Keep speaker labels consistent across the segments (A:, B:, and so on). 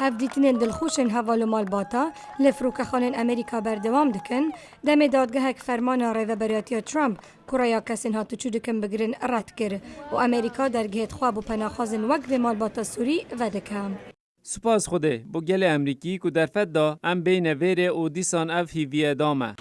A: هفدیتنین دلخوشن هوالو مالباتا لفروکخانن امریکا بردوام دکن دم دادگهک فرمان ریوبریاتی ترامپ کوریا کسین هاتو چو دکن بگرن رد کر و امریکا درگهت خواب و پناخازن وقت مالباتا سوری ودکم.
B: سپاس خوده با گل امریکی که در فدا ام بین ویره و دیسان اف هیوی ادامه.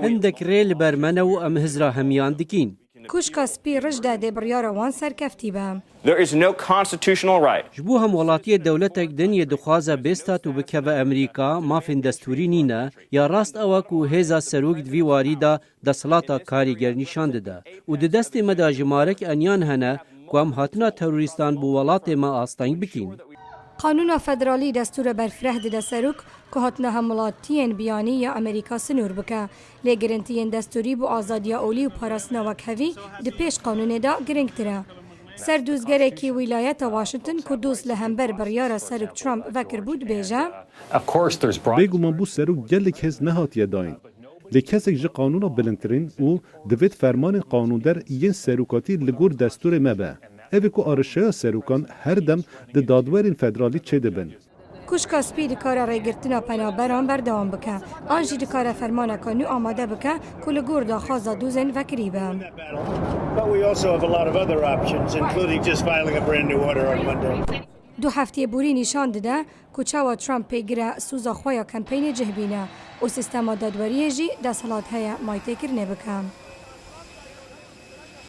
C: عندك ريل برمنه و ام هزرا همیان دکین.
A: کوشکا سپی رج داده بریار وان سرکفتی با.
D: There is no constitutional right.
C: جبو هم ولاتی دولتک دنیا دخوازه بستات و بکوه امریکا مافین دستوری نینه یا راست اوا کو هزا سروک دوی واریدا دسلاتا کاریگر نشان ده و ده دست مدا جمارک انیان هنه که هم هاتنا تروریستان بو ولات ما آستانگ بکین.
A: قانون فدرالی دستور برفره ده سروک که هاتنا همولاتین بیانی یا امریکا سنور بکه لی گرنتین دستوری بو آزادی اولی و پاراسنا وکهوی ده پیش قانون دا گرنگ تره. سردوزگره کی ولایت واشنطن کدوس لهمبر بریار سروک ترامپ وکر بود بیجه
E: بگو من بو سروک گلک هز نهاتیه داین لکسک جه قانونا بلندترین و دوید فرمان قانون در این سروکاتی لگور دستور مبه اوی که آرشه سروکان هر دم ده دادورین فدرالی چه دبن
A: کوشکا سپی دکاره ریگرتنا پنابران بردوام بکه آنجی دکاره فرمان کنو آماده بکه کل گور دا خوازا دوزن وکری به دو هفته بوری نشان داده که چاوا ترامپ پیگره سوزا خویا کمپین جهبینه و سیستم دادوریه جی دستالات های مایته کرنه بکن.